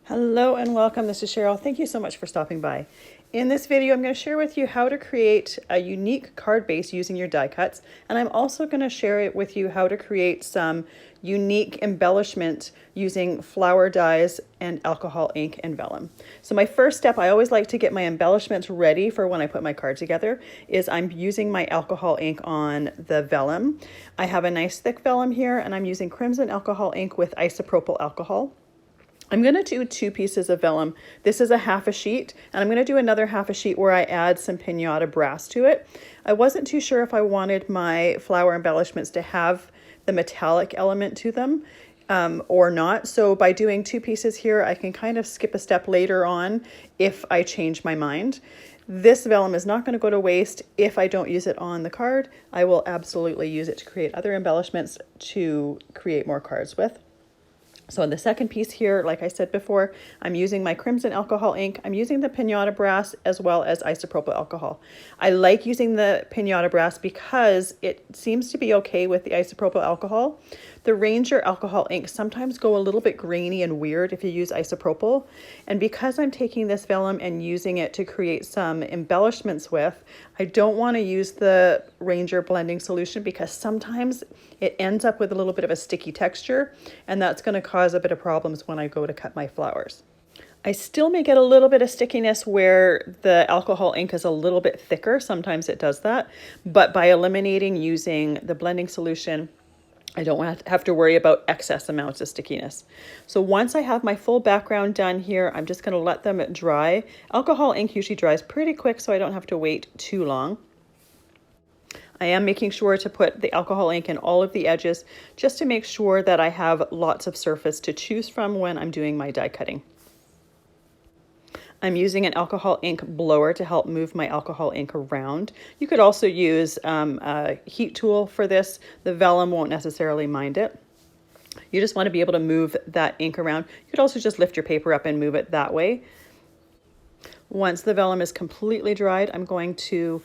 Hello and welcome. This is Cheryl. Thank you so much for stopping by. In this video, I'm going to share with you how to create a unique card base using your die cuts. And I'm also going to share it with you how to create some unique embellishment using flower dyes and alcohol ink and vellum. So my first step, I always like to get my embellishments ready for when I put my card together, is I'm using my alcohol ink on the vellum. I have a nice thick vellum here and I'm using crimson alcohol ink with isopropyl alcohol. I'm going to do 2 pieces of vellum. This is a half a sheet, and I'm going to do another half a sheet where I add some pinata brass to it. I wasn't too sure if I wanted my flower embellishments to have the metallic element to them or not. So by doing 2 pieces here, I can kind of skip a step later on if I change my mind. This vellum is not going to go to waste if I don't use it on the card. I will absolutely use it to create other embellishments to create more cards with. So in the second piece here, like I said before, I'm using my crimson alcohol ink. I'm using the pinata brass as well as isopropyl alcohol. I like using the pinata brass because it seems to be okay with the isopropyl alcohol. The Ranger alcohol inks sometimes go a little bit grainy and weird if you use isopropyl. And because I'm taking this vellum and using it to create some embellishments with, I don't want to use the Ranger blending solution because sometimes it ends up with a little bit of a sticky texture, and that's going to cause a bit of problems when I go to cut my flowers. I still may get a little bit of stickiness where the alcohol ink is a little bit thicker. Sometimes it does that, but by eliminating using the blending solution, I don't have to worry about excess amounts of stickiness. So once I have my full background done here, I'm just going to let them dry. Alcohol ink usually dries pretty quick, so I don't have to wait too long. I am making sure to put the alcohol ink in all of the edges just to make sure that I have lots of surface to choose from when I'm doing my die cutting. I'm using an alcohol ink blower to help move my alcohol ink around. You could also use a heat tool for this. The vellum won't necessarily mind it. You just want to be able to move that ink around. You could also just lift your paper up and move it that way. Once the vellum is completely dried, I'm going to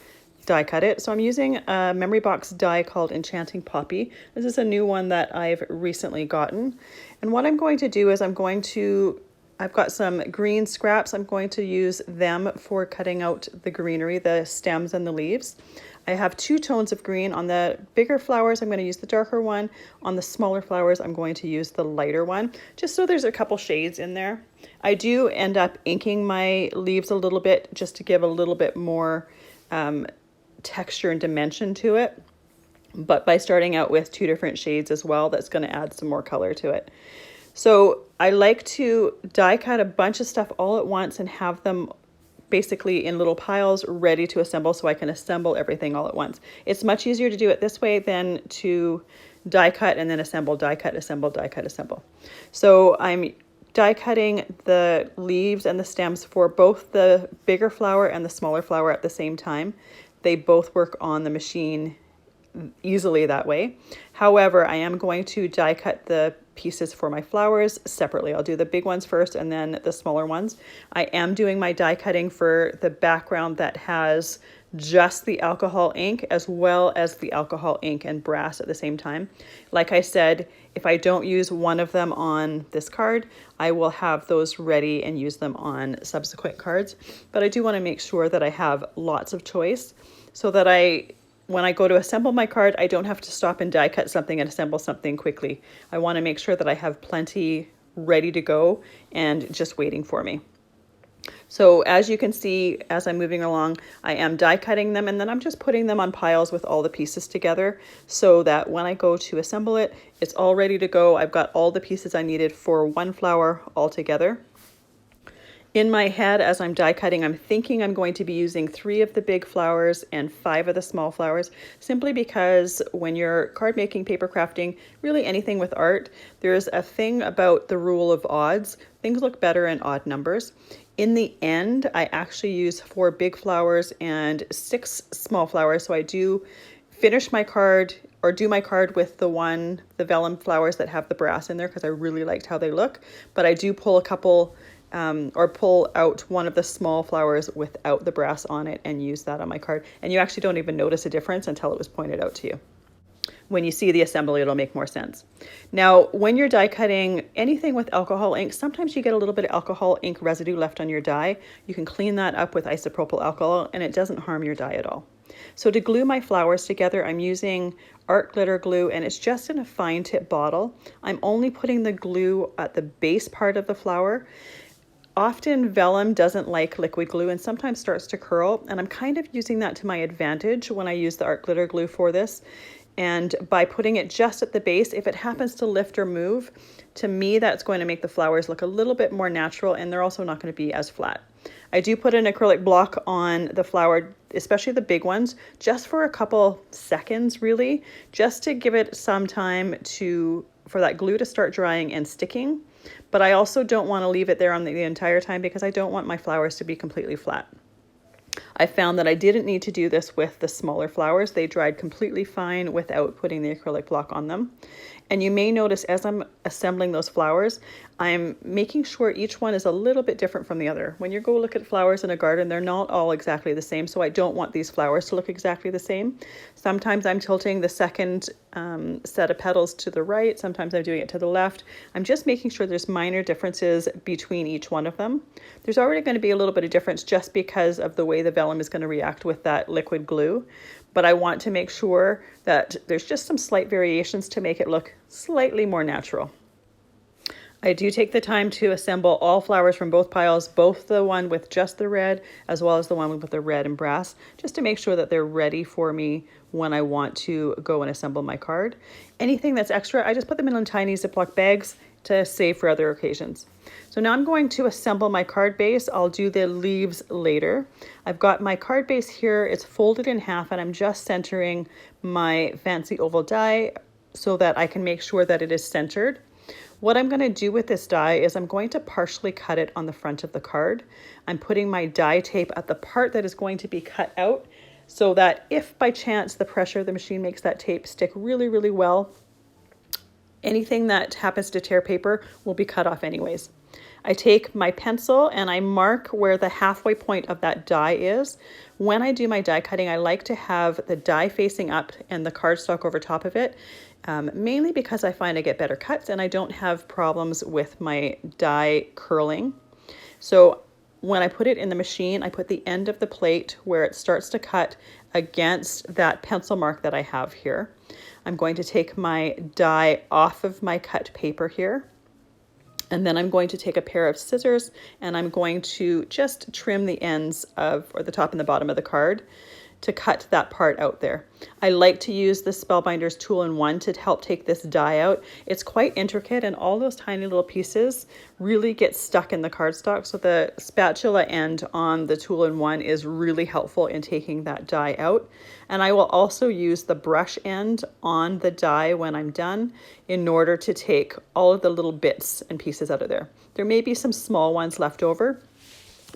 die cut it. So I'm using a memory box die called Enchanting Poppy. This is a new one that I've recently gotten. And what I'm going to do is I've got some green scraps. I'm going to use them for cutting out the greenery, the stems and the leaves. I have 2 tones of green. On the bigger flowers, I'm going to use the darker one. On the smaller flowers, I'm going to use the lighter one, just so there's a couple shades in there. I do end up inking my leaves a little bit just to give a little bit more texture and dimension to it. But by starting out with 2 different shades as well, that's going to add some more color to it. So I like to die cut a bunch of stuff all at once and have them basically in little piles ready to assemble so I can assemble everything all at once. It's much easier to do it this way than to die cut and then assemble, die cut, assemble, die cut, assemble. So I'm die cutting the leaves and the stems for both the bigger flower and the smaller flower at the same time. They both work on the machine easily that way. However, I am going to die cut the pieces for my flowers separately. I'll do the big ones first and then the smaller ones. I am doing my die cutting for the background that has just the alcohol ink as well as the alcohol ink and brass at the same time. Like I said, if I don't use one of them on this card, I will have those ready and use them on subsequent cards. But I do want to make sure that I have lots of choice so that when I go to assemble my card, I don't have to stop and die cut something and assemble something quickly. I want to make sure that I have plenty ready to go and just waiting for me. So as you can see, as I'm moving along, I am die cutting them and then I'm just putting them on piles with all the pieces together so that when I go to assemble it, it's all ready to go. I've got all the pieces I needed for one flower all together. In my head, as I'm die cutting, I'm thinking I'm going to be using 3 of the big flowers and 5 of the small flowers, simply because when you're card making, paper crafting, really anything with art, there's a thing about the rule of odds. Things look better in odd numbers. In the end, I actually use 4 big flowers and 6 small flowers. So I do finish my card or do my card with the vellum flowers that have the brass in there because I really liked how they look. But I do pull a couple or pull out one of the small flowers without the brass on it and use that on my card. And you actually don't even notice a difference until it was pointed out to you. When you see the assembly, it'll make more sense. Now, when you're die cutting anything with alcohol ink, sometimes you get a little bit of alcohol ink residue left on your die. You can clean that up with isopropyl alcohol and it doesn't harm your die at all. So to glue my flowers together, I'm using art glitter glue, and it's just in a fine tip bottle. I'm only putting the glue at the base part of the flower. Often vellum doesn't like liquid glue and sometimes starts to curl, and I'm kind of using that to my advantage when I use the art glitter glue for this. And by putting it just at the base, if it happens to lift or move, to me that's going to make the flowers look a little bit more natural, and they're also not going to be as flat. I do put an acrylic block on the flower, especially the big ones, just for a couple seconds really, just to give it some time for that glue to start drying and sticking. But I also don't want to leave it there on the entire time because I don't want my flowers to be completely flat. I found that I didn't need to do this with the smaller flowers. They dried completely fine without putting the acrylic block on them. And you may notice as I'm assembling those flowers, I'm making sure each one is a little bit different from the other. When you go look at flowers in a garden, they're not all exactly the same, so I don't want these flowers to look exactly the same. Sometimes I'm tilting the second set of petals to the right, sometimes I'm doing it to the left. I'm just making sure there's minor differences between each one of them. There's already going to be a little bit of difference just because of the way the vellum is going to react with that liquid glue. But I want to make sure that there's just some slight variations to make it look slightly more natural. I do take the time to assemble all flowers from both piles, both the one with just the red as well as the one with the red and brass, just to make sure that they're ready for me when I want to go and assemble my card. Anything that's extra, I just put them in tiny Ziploc bags to save for other occasions. So now I'm going to assemble my card base. I'll do the leaves later. I've got my card base here. It's folded in half and I'm just centering my fancy oval die so that I can make sure that it is centered. What I'm going to do with this die is I'm going to partially cut it on the front of the card. I'm putting my die tape at the part that is going to be cut out so that if by chance the pressure of the machine makes that tape stick really, really well, anything that happens to tear paper will be cut off anyways. I take my pencil and I mark where the halfway point of that die is. When I do my die cutting, I like to have the die facing up and the cardstock over top of it, mainly because I find I get better cuts and I don't have problems with my die curling. So when I put it in the machine, I put the end of the plate where it starts to cut against that pencil mark that I have here. I'm going to take my die off of my cut paper here. And then I'm going to take a pair of scissors and I'm going to just trim the ends of, or the top and the bottom of the card to cut that part out there. I like to use the Spellbinders tool-in-one to help take this die out. It's quite intricate and all those tiny little pieces really get stuck in the cardstock. So the spatula end on the tool-in-one is really helpful in taking that die out. And I will also use the brush end on the die when I'm done in order to take all of the little bits and pieces out of there. There may be some small ones left over,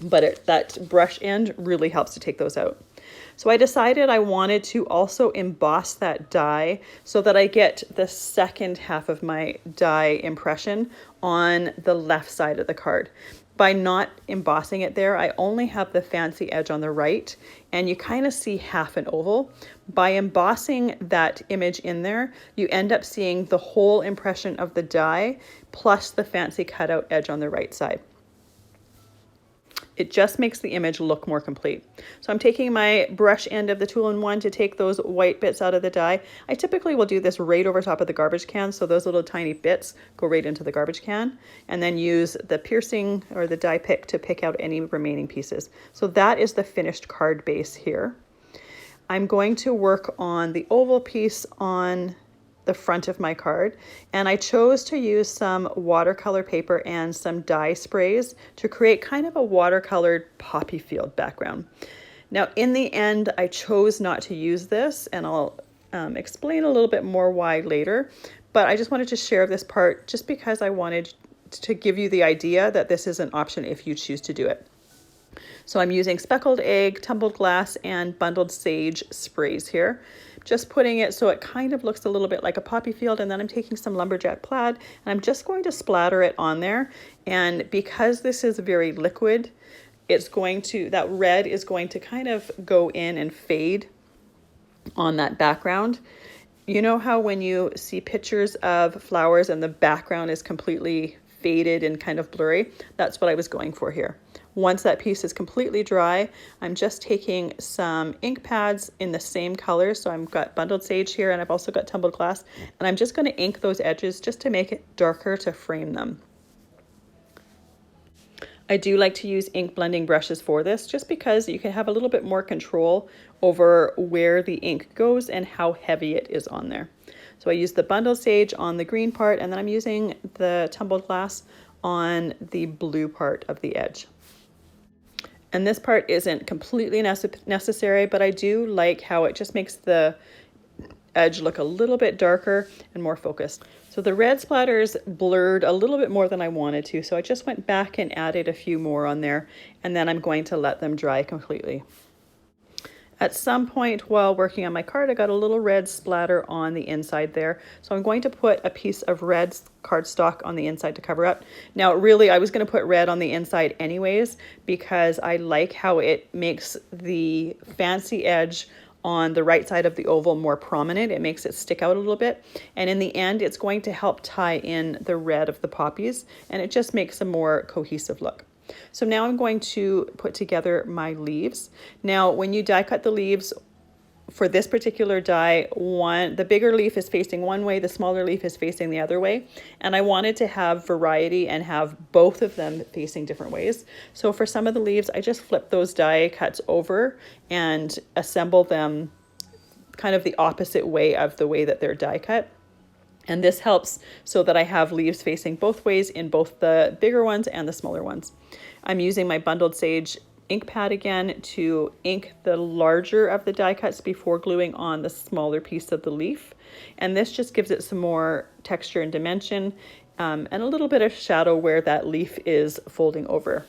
but that brush end really helps to take those out. So I decided I wanted to also emboss that die so that I get the second half of my die impression on the left side of the card. By not embossing it there, I only have the fancy edge on the right, and you kind of see half an oval. By embossing that image in there, you end up seeing the whole impression of the die plus the fancy cutout edge on the right side. It just makes the image look more complete. So I'm taking my brush end of the tool-in-one to take those white bits out of the die. I typically will do this right over top of the garbage can, so those little tiny bits go right into the garbage can, and then use the piercing or the die pick to pick out any remaining pieces. So that is the finished card base here. I'm going to work on the oval piece on the front of my card, and I chose to use some watercolor paper and some dye sprays to create kind of a watercolored poppy field background. Now in the end I chose not to use this, and I'll explain a little bit more why later, but I just wanted to share this part just because I wanted to give you the idea that this is an option if you choose to do it. So I'm using Speckled Egg, Tumbled Glass, and Bundeled Sage sprays here. Just putting it so it kind of looks a little bit like a poppy field, and then I'm taking some Lumberjack Plaid and I'm just going to splatter it on there. And because this is very liquid, that red is going to kind of go in and fade on that background. You know how when you see pictures of flowers and the background is completely faded and kind of blurry? That's what I was going for here. Once that piece is completely dry, I'm just taking some ink pads in the same color. So I've got Bundeled Sage here, and I've also got Tumbled Glass, and I'm just going to ink those edges just to make it darker to frame them. I do like to use ink blending brushes for this, just because you can have a little bit more control over where the ink goes and how heavy it is on there. So I use the Bundeled Sage on the green part, and then I'm using the Tumbled Glass on the blue part of the edge. And this part isn't completely necessary, but I do like how it just makes the edge look a little bit darker and more focused. So the red splatters blurred a little bit more than I wanted to, so I just went back and added a few more on there, and then I'm going to let them dry completely. At some point while working on my card, I got a little red splatter on the inside there, so I'm going to put a piece of red cardstock on the inside to cover up. Now really, I was going to put red on the inside anyways, because I like how it makes the fancy edge on the right side of the oval more prominent. It makes it stick out a little bit, and in the end it's going to help tie in the red of the poppies, and it just makes a more cohesive look. So now I'm going to put together my leaves. Now when you die cut the leaves, for this particular die, the bigger leaf is facing one way, the smaller leaf is facing the other way, and I wanted to have variety and have both of them facing different ways. So for some of the leaves, I just flip those die cuts over and assemble them kind of the opposite way of the way that they're die cut. And this helps so that I have leaves facing both ways in both the bigger ones and the smaller ones. I'm using my Bundeled Sage ink pad again to ink the larger of the die cuts before gluing on the smaller piece of the leaf. And this just gives it some more texture and dimension, and a little bit of shadow where that leaf is folding over.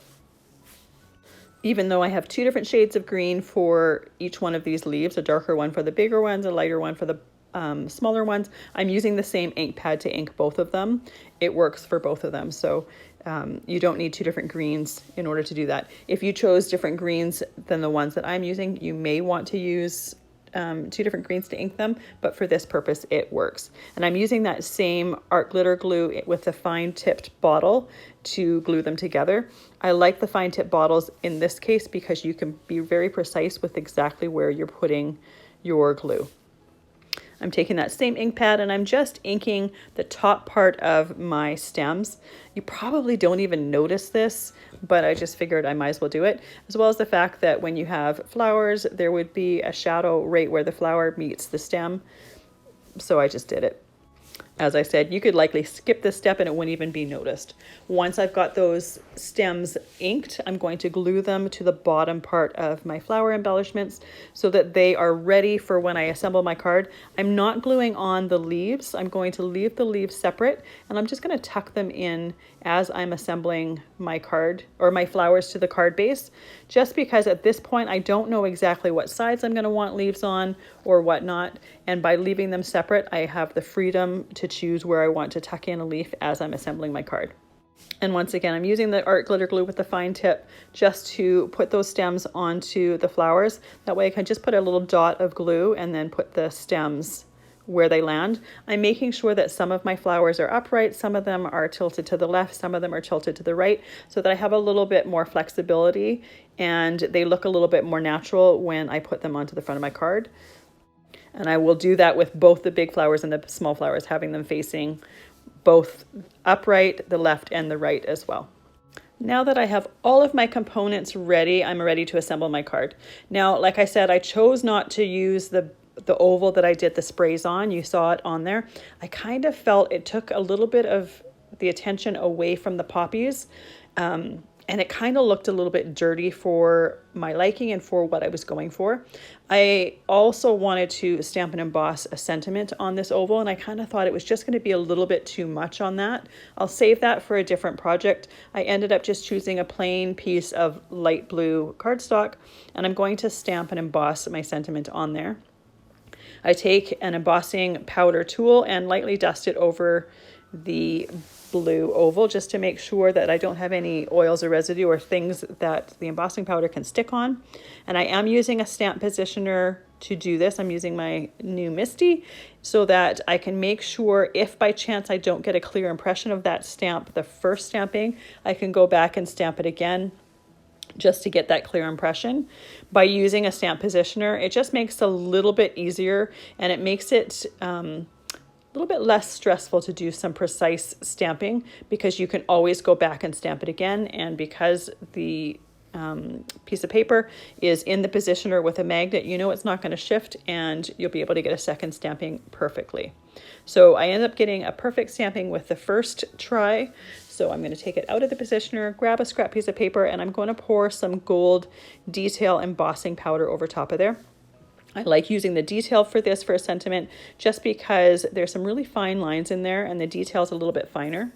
Even though I have two different shades of green for each one of these leaves, a darker one for the bigger ones, a lighter one for the smaller ones, I'm using the same ink pad to ink both of them. It works for both of them, so you don't need two different greens in order to do that. If you chose different greens than the ones that I'm using, you may want to use two different greens to ink them, but for this purpose it works. And I'm using that same art glitter glue with the fine tipped bottle to glue them together. I like the fine tip bottles in this case because you can be very precise with exactly where you're putting your glue. I'm taking that same ink pad and I'm just inking the top part of my stems. You probably don't even notice this, but I just figured I might as well do it, as well as the fact that when you have flowers, there would be a shadow right where the flower meets the stem. So I just did it. As I said, you could likely skip this step and it wouldn't even be noticed. Once I've got those stems inked, I'm going to glue them to the bottom part of my flower embellishments so that they are ready for when I assemble my card. I'm not gluing on the leaves. I'm going to leave the leaves separate, and I'm just going to tuck them in as I'm assembling my card or my flowers to the card base, just because at this point I don't know exactly what sides I'm going to want leaves on or whatnot. And by leaving them separate, I have the freedom to choose where I want to tuck in a leaf as I'm assembling my card. And once again, I'm using the art glitter glue with the fine tip just to put those stems onto the flowers. That way I can just put a little dot of glue and then put the stems where they land. I'm making sure that some of my flowers are upright, some of them are tilted to the left, some of them are tilted to the right, so that I have a little bit more flexibility and they look a little bit more natural when I put them onto the front of my card. And I will do that with both the big flowers and the small flowers, having them facing both upright, the left and the right as well. Now that I have all of my components ready, I'm ready to assemble my card. Now, like I said, I chose not to use the oval that I did the sprays on. You saw it on there. I kind of felt it took a little bit of the attention away from the poppies. And it kind of looked a little bit dirty for my liking and for what I was going for. I also wanted to stamp and emboss a sentiment on this oval, and I kind of thought it was just going to be a little bit too much on that. I'll save that for a different project. I ended up just choosing a plain piece of light blue cardstock, and I'm going to stamp and emboss my sentiment on there. I take an embossing powder tool and lightly dust it over the blue oval just to make sure that I don't have any oils or residue or things that the embossing powder can stick on. And I am using a stamp positioner to do this. I'm using my new Misty so that I can make sure if by chance I don't get a clear impression of that stamp, the first stamping, I can go back and stamp it again just to get that clear impression. By using a stamp positioner, it just makes it a little bit easier, and it makes it a little bit less stressful to do some precise stamping because you can always go back and stamp it again. And because the piece of paper is in the positioner with a magnet, you know it's not going to shift, and you'll be able to get a second stamping perfectly. So I ended up getting a perfect stamping with the first try. So I'm going to take it out of the positioner, grab a scrap piece of paper, and I'm going to pour some gold detail embossing powder over top of there. I like using the detail for this for a sentiment just because there's some really fine lines in there and the detail is a little bit finer.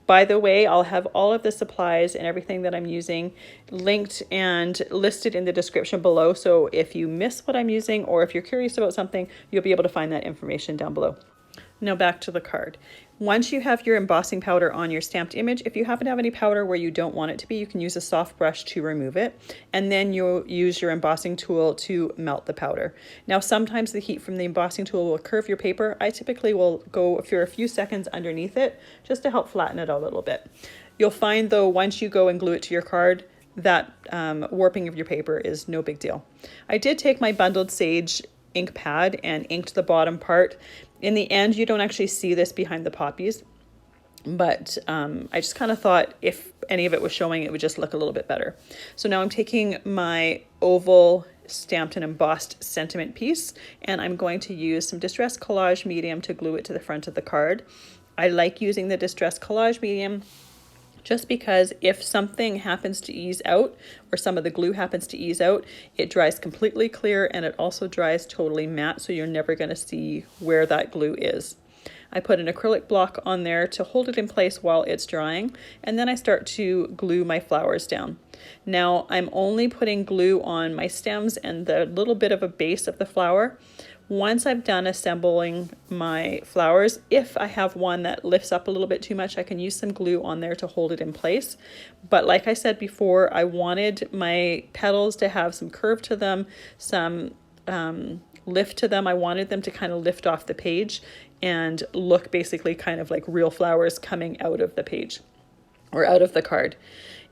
By the way, I'll have all of the supplies and everything that I'm using linked and listed in the description below. So if you miss what I'm using or if you're curious about something, you'll be able to find that information down below. Now back to the card. Once you have your embossing powder on your stamped image, if you happen to have any powder where you don't want it to be, you can use a soft brush to remove it. And then you'll use your embossing tool to melt the powder. Now, sometimes the heat from the embossing tool will curve your paper. I typically will go for a few seconds underneath it just to help flatten it out a little bit. You'll find though, once you go and glue it to your card, that warping of your paper is no big deal. I did take my Bundeled Sage ink pad and inked the bottom part. In the end, you don't actually see this behind the poppies, but I just kind of thought if any of it was showing, it would just look a little bit better. So now I'm taking my oval stamped and embossed sentiment piece, and I'm going to use some Distress Collage medium to glue it to the front of the card. I like using the Distress Collage medium just because if something happens to ease out or some of the glue happens to ease out, it dries completely clear and it also dries totally matte, so you're never going to see where that glue is. I put an acrylic block on there to hold it in place while it's drying, and then I start to glue my flowers down. Now I'm only putting glue on my stems and the little bit of a base of the flower. Once I've done assembling my flowers, if I have one that lifts up a little bit too much, I can use some glue on there to hold it in place. But like I said before, I wanted my petals to have some curve to them, some lift to them. I wanted them to kind of lift off the page and look basically kind of like real flowers coming out of the page or out of the card.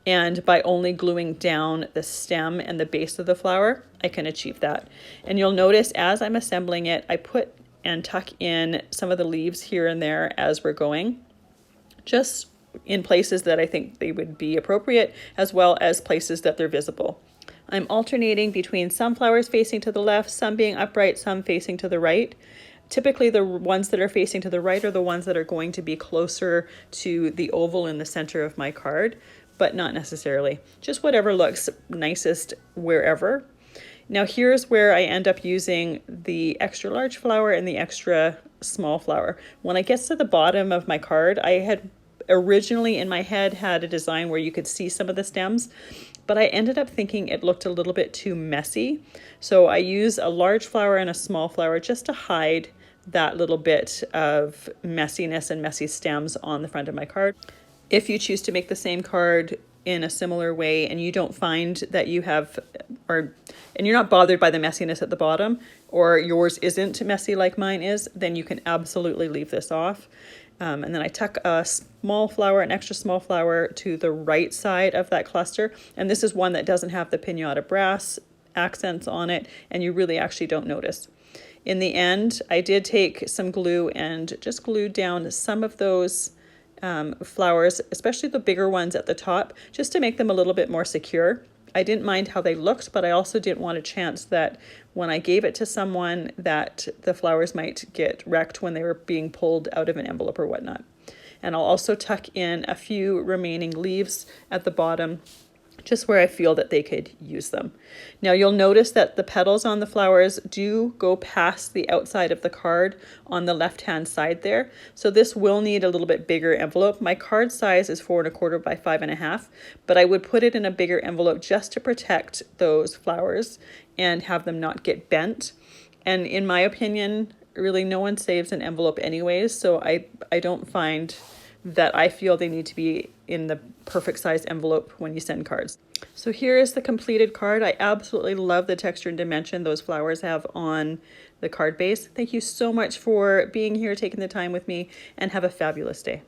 And by only gluing down the stem and the base of the flower, I can achieve that. And you'll notice as I'm assembling it, I put and tuck in some of the leaves here and there as we're going, just in places that I think they would be appropriate, as well as places that they're visible. I'm alternating between some flowers facing to the left, some being upright, some facing to the right. Typically the ones that are facing to the right are the ones that are going to be closer to the oval in the center of my card, but not necessarily. Just whatever looks nicest wherever. Now here's where I end up using the extra large flower and the extra small flower. When I get to the bottom of my card, I had originally in my head had a design where you could see some of the stems, but I ended up thinking it looked a little bit too messy. So I use a large flower and a small flower just to hide that little bit of messiness and messy stems on the front of my card. If you choose to make the same card in a similar way and you don't find that you have, and you're not bothered by the messiness at the bottom, or yours isn't messy like mine is, then you can absolutely leave this off. And then I tuck a small flower, an extra small flower to the right side of that cluster. And this is one that doesn't have the pinata brass accents on it, and you really actually don't notice. In the end, I did take some glue and just glued down some of those flowers, especially the bigger ones at the top, just to make them a little bit more secure. I didn't mind how they looked, but I also didn't want a chance that when I gave it to someone that the flowers might get wrecked when they were being pulled out of an envelope or whatnot. And I'll also tuck in a few remaining leaves at the bottom, just where I feel that they could use them. Now you'll notice that the petals on the flowers do go past the outside of the card on the left-hand side there. So this will need a little bit bigger envelope. My card size is 4 1/4 by 5 1/2, but I would put it in a bigger envelope just to protect those flowers and have them not get bent. And in my opinion, really no one saves an envelope anyways, so I don't find that I feel they need to be in the perfect size envelope when you send cards. So here is the completed card. I absolutely love the texture and dimension those flowers have on the card base. Thank you so much for being here, taking the time with me, and have a fabulous day.